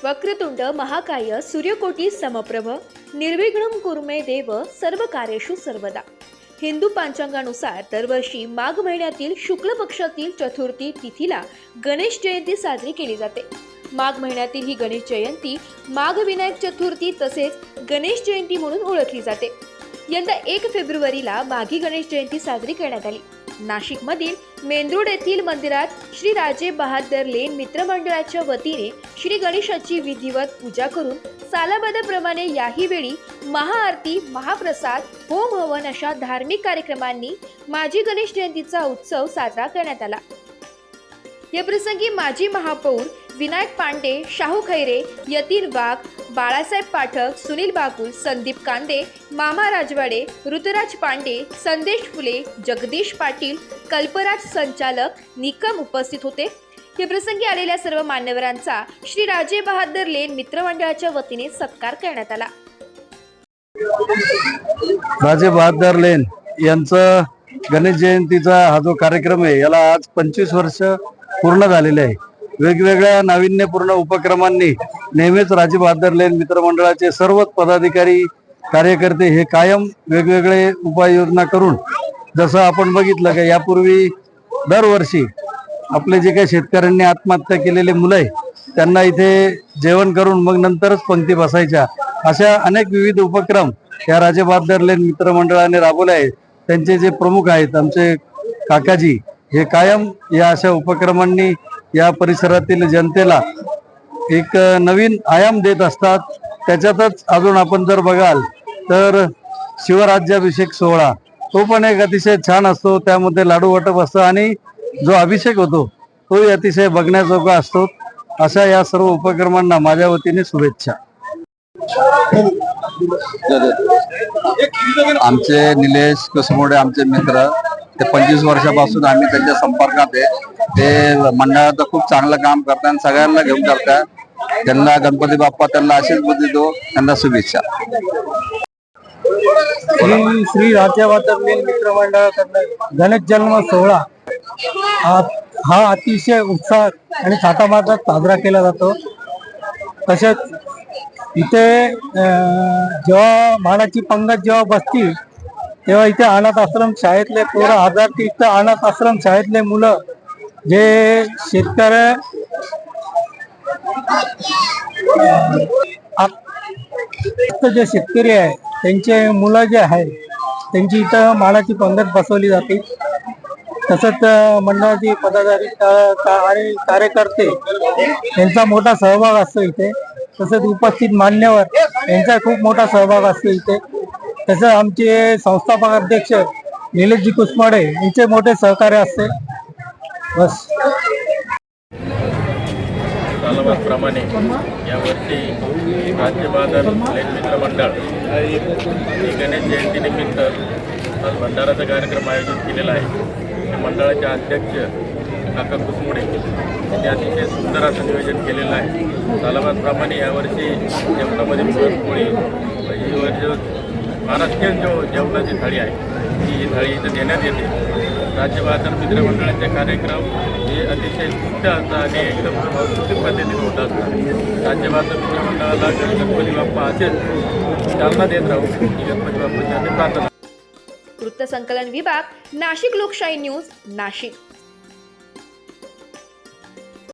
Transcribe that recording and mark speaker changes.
Speaker 1: वक्रतुंड महाकाय सूर्यकोटी समप्रभ निर्विघ्नं कुर्मे देव सर्व कार्येषु सर्वदा। हिंदू पंचांगानुसार दरवर्षी माघ महिन्यातील शुक्ल पक्षातील चतुर्थी तिथीला गणेश जयंती साजरी केली जाते। माघ महिन्यातील ही गणेश जयंती माघ विनायक चतुर्थी तसेच गणेश जयंती म्हणून ओळखली जाते। यंदा 1 फेब्रुवारीला माघी गणेश जयंती साजरी करण्यात आली। नाशिकमधील मेंदरूड येथील मंदिरात श्री राजे बहादर लेन मित्रमंडळाच्या वतीने श्री गणेशाची विधिवत पूजा करून सालाबादाप्रमाणे याही वेळी महाआरती, महाप्रसाद, होम हवन अशा धार्मिक कार्यक्रमांनी माजी गणेश जयंतीचा उत्सव साजरा करण्यात आला। या प्रसंगी माजी महापौर विनायक पांडे, शाहू खैरे, यतीन वाघ, बाळासाहेब पाठक, सुनील बाकुल, संदीप कांदे, मामा राजवाडे, ऋतुराज पांडे, संदेश फुले, जगदीश पाटील, कल्पराज संचालक निकम उपस्थित होते। या प्रसंगी आलेल्या सर्व मान्यवरांचा श्री राजे बहादर लेन मित्रमंडळाच्या वतीने सत्कार करण्यात आला।
Speaker 2: राजे बहादर लेन यांचा गणेश जयंतीचा हा जो कार्यक्रम आहे याला आज 25 वर्ष पूर्ण झालेले आहे। वेगवेगळ्या नाविन्यपूर्ण उपक्रमांनी नेहमीच राजे बहादर लेन मित्रमंडळाचे सर्व पदाधिकारी, कार्यकर्ते हे कायम वेगवेगळे उपाययोजना करून, जसं आपण बघितलं की यापूर्वी दरवर्षी आपले जे काही शेतकऱ्यांनी आत्महत्या केलेले मुलं आहे त्यांना इथे जेवण करून मग नंतरच पंक्ती बसायच्या, अशा अनेक विविध उपक्रम या राजे बहादर लेन मित्रमंडळाने राबवले आहेत। त्यांचे जे प्रमुख आहेत आमचे काकाजी, हे कायम या अशा उपक्रमांनी या परिसरातील जनतेला एक नवीन आयाम देत असतात। त्याच्यातच अजून आपण जर बघाल तर शिवराज्याभिषेक सोहळा तो पण एक अतिशय छान असतो। त्यामध्ये लाडू वाटप असतं आणि जो अभिषेक होतो तोही अतिशय बघण्याजोगा असतो। अशा या सर्व उपक्रमांना माझ्या वतीने शुभेच्छा।
Speaker 3: आमचे निलेश कुसमोडे आमचे मित्र, ते 25 वर्षापासून आम्ही त्यांच्या संपर्कात आहे। ते मंडळाचं खूप चांगलं काम करतात आणि सगळ्यांना घेऊन करतात। त्यांना गणपती बाप्पा त्यांना आशीष बुद्धी दो, त्यांना शुभेच्छा।
Speaker 2: श्री राजे बहादर लेन मित्रमंडळाकडून गणेश जन्म सोहळा हा अतिशय उत्साह आणि थाटामाटात साजरा केला जातो। तसेच इथे जेव्हा मानाची पंगत जेव्हा बसतील तेव्हा इथे अनाथ आश्रम शाळेतले पोरं 1000 ते इथं अनाथ आश्रम शाळेतले मुलं जे शेतकरी जे शेतकरी आहे त्यांचे मुलं जे आहे त्यांची इथं मानाची पंगत बसवली जाते। तसंच मंडळाचे पदाधिकारी आणि कार्यकर्ते यांचा मोठा सहभाग असतो इथे। तसंच उपस्थित मान्यवर यांचा खूप मोठा सहभाग असतो इथे। तसं आमचे संस्थापक अध्यक्ष निलेशजी कुसमाडे यांचे मोठे सहकार्य असते। बस
Speaker 4: प्रमाणे यावर्षी राजे बहादर लेन मित्रमंडळ गणेश जयंतीनिमित्त आज भंडाराचा कार्यक्रम आयोजित केलेला आहे। मंडळाचे अध्यक्ष काका कुसमुडे यांनी अतिशय सुंदर असं नियोजन केलेलं आहे। सालाबादप्रमाणे यावर्षी जेवणामध्ये पुरणपोळी, महाराष्ट्रीयन जेवणाची थाळी आहे ही थाळी इथं देण्यात येते। राजे बहादर मित्रमंडळाचे कार्यक्रम हे अतिशय सुंदर असतात आणि एकदम सांस्कृतिक पद्धतीने होत असतात। राजे बहादर मित्रमंडळाला गणपती बाप्पा असेच चालना देत राहू ही गणपती बाप्पाची प्रार्थना।
Speaker 1: वृत्तसंकलन विभाग, नाशिक लोकशाही न्यूज, नाशिक।